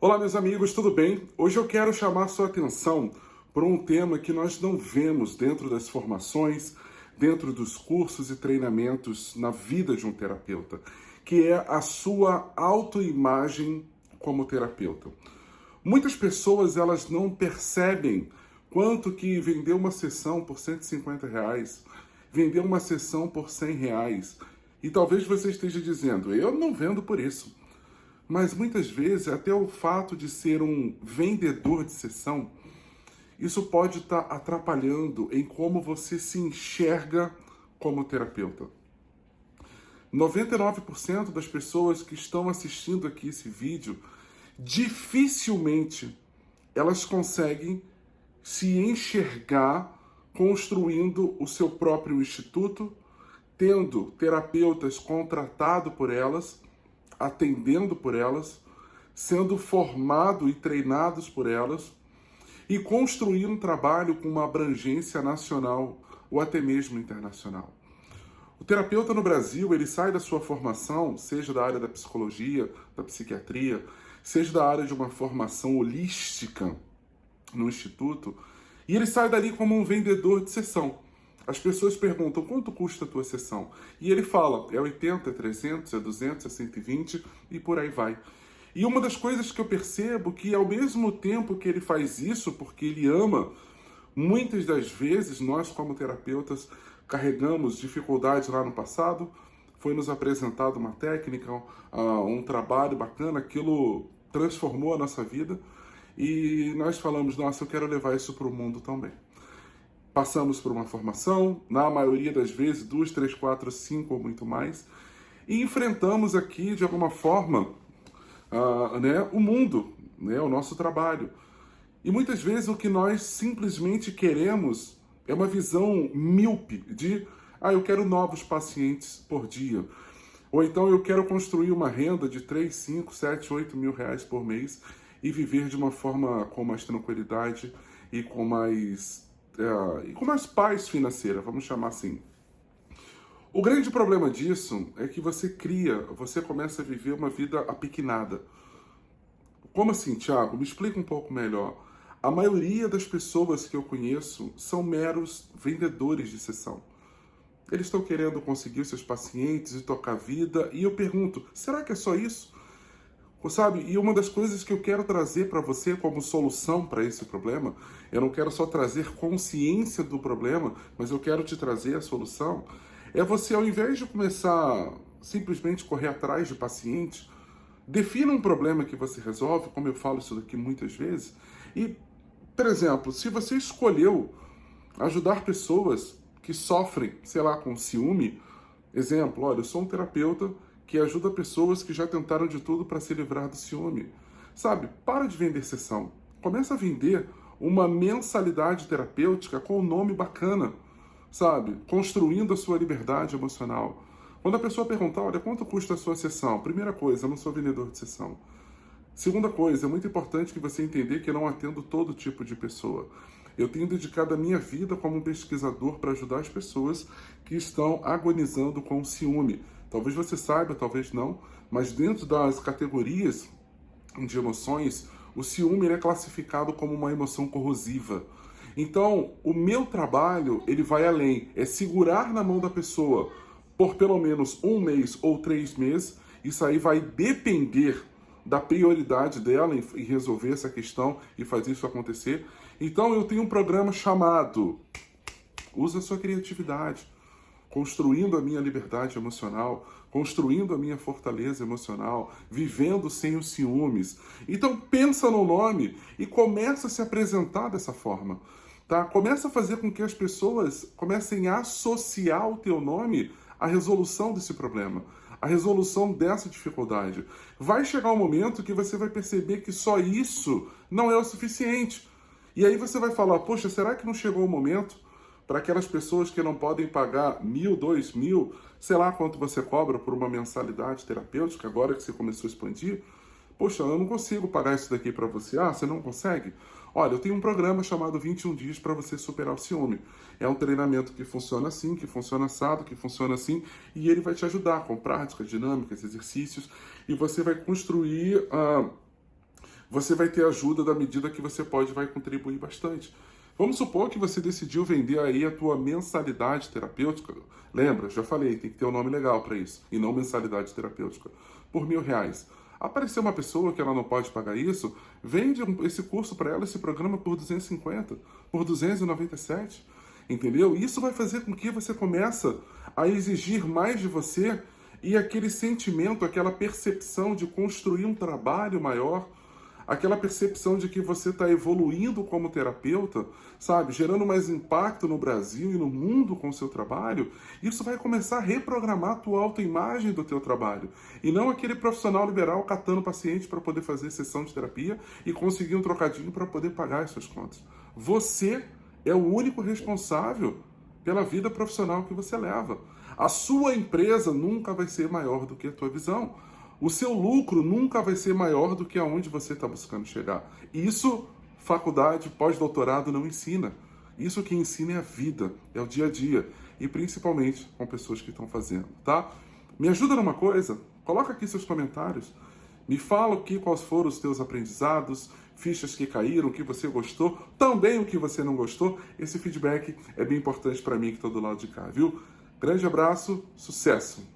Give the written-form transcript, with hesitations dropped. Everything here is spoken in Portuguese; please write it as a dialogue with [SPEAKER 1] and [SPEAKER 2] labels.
[SPEAKER 1] Olá, meus amigos, tudo bem? Hoje eu quero chamar sua atenção para um tema que nós não vemos dentro das formações, dentro dos cursos e treinamentos na vida de um terapeuta, que é a sua autoimagem como terapeuta. Muitas pessoas elas não percebem quanto que vender uma sessão por R$ 150, vender uma sessão por R$ 100, e talvez você esteja dizendo, eu não vendo por isso. Mas muitas vezes, até o fato de ser um vendedor de sessão, isso pode estar atrapalhando em como você se enxerga como terapeuta. 99% das pessoas que estão assistindo aqui esse vídeo, dificilmente elas conseguem se enxergar construindo o seu próprio instituto, tendo terapeutas contratados por elas, atendendo por elas, sendo formado e treinados por elas e construir um trabalho com uma abrangência nacional ou até mesmo internacional. O terapeuta no Brasil, ele sai da sua formação, seja da área da psicologia, da psiquiatria, seja da área de uma formação holística no instituto, e ele sai dali como um vendedor de sessão. As pessoas perguntam, quanto custa a tua sessão? E ele fala, é 80, é 300, é 200, é 120 e por aí vai. E uma das coisas que eu percebo que ao mesmo tempo que ele faz isso, porque ele ama, muitas das vezes nós como terapeutas carregamos dificuldades lá no passado, foi nos apresentado uma técnica, um trabalho bacana, aquilo transformou a nossa vida e nós falamos, nossa, eu quero levar isso para o mundo também. Passamos por uma formação, na maioria das vezes, 2, 3, 4, 5 ou muito mais, e enfrentamos aqui, de alguma forma, o mundo, o nosso trabalho. E muitas vezes o que nós simplesmente queremos é uma visão míope de, eu quero novos pacientes por dia. Ou então eu quero construir uma renda de 3, 5, 7, 8 mil reais por mês e viver de uma forma com mais tranquilidade e com mais paz financeira, vamos chamar assim. O grande problema disso é que você começa a viver uma vida apequenada. Como assim, Thiago? Me explica um pouco melhor. A maioria das pessoas que eu conheço são meros vendedores de sessão. Eles estão querendo conseguir os seus pacientes e tocar a vida, e eu pergunto, será que é só isso? Sabe? E uma das coisas que eu quero trazer para você como solução para esse problema, eu não quero só trazer consciência do problema, mas eu quero te trazer a solução, é você, ao invés de começar simplesmente correr atrás de pacientes, defina um problema que você resolve, como eu falo isso daqui muitas vezes, e, por exemplo, se você escolheu ajudar pessoas que sofrem, com ciúme, exemplo, olha, eu sou um terapeuta que ajuda pessoas que já tentaram de tudo para se livrar do ciúme. Sabe, para de vender sessão. Começa a vender uma mensalidade terapêutica com um nome bacana, sabe? Construindo a sua liberdade emocional. Quando a pessoa perguntar, olha, quanto custa a sua sessão? Primeira coisa, eu não sou vendedor de sessão. Segunda coisa, é muito importante que você entender que eu não atendo todo tipo de pessoa. Eu tenho dedicado a minha vida como um pesquisador para ajudar as pessoas que estão agonizando com ciúme. Talvez você saiba, talvez não, mas dentro das categorias de emoções, o ciúme é classificado como uma emoção corrosiva. Então, o meu trabalho, ele vai além, é segurar na mão da pessoa por pelo menos 1 mês ou 3 meses, isso aí vai depender da prioridade dela em resolver essa questão e fazer isso acontecer. Então, eu tenho um programa chamado Usa a Sua Criatividade, construindo a minha liberdade emocional, construindo a minha fortaleza emocional, vivendo sem os ciúmes. Então pensa no nome e começa a se apresentar dessa forma, tá? Começa a fazer com que as pessoas comecem a associar o teu nome à resolução desse problema, à resolução dessa dificuldade. Vai chegar um momento que você vai perceber que só isso não é o suficiente. E aí você vai falar, poxa, será que não chegou o momento para aquelas pessoas que não podem pagar 1.000, 2.000, sei lá quanto você cobra por uma mensalidade terapêutica, agora que você começou a expandir? Poxa, eu não consigo pagar isso daqui para você. Você não consegue? Olha, eu tenho um programa chamado 21 dias para você superar o ciúme. É um treinamento que funciona assim, que funciona assado, que funciona assim, e ele vai te ajudar com práticas, dinâmicas, exercícios, e você vai construir você vai ter ajuda da medida que você pode, vai contribuir bastante. Vamos supor que você decidiu vender aí a tua mensalidade terapêutica. Lembra, já falei, tem que ter um nome legal para isso, e não mensalidade terapêutica, por R$ 1.000. Apareceu uma pessoa que ela não pode pagar isso, vende esse curso para ela, esse programa por 250, por 297, entendeu? Isso vai fazer com que você comece a exigir mais de você e aquele sentimento, aquela percepção de construir um trabalho maior, aquela percepção de que você está evoluindo como terapeuta, sabe, gerando mais impacto no Brasil e no mundo com o seu trabalho, isso vai começar a reprogramar a tua autoimagem do teu trabalho. E não aquele profissional liberal catando paciente para poder fazer sessão de terapia e conseguir um trocadinho para poder pagar as suas contas. Você é o único responsável pela vida profissional que você leva. A sua empresa nunca vai ser maior do que a tua visão. O seu lucro nunca vai ser maior do que aonde você está buscando chegar. Isso, faculdade, pós-doutorado não ensina. Isso que ensina é a vida, é o dia a dia. E principalmente com pessoas que estão fazendo, tá? Me ajuda numa coisa? Coloca aqui seus comentários. Me fala aqui quais foram os teus aprendizados, fichas que caíram, o que você gostou, também o que você não gostou. Esse feedback é bem importante para mim que estou do lado de cá, viu? Grande abraço, sucesso!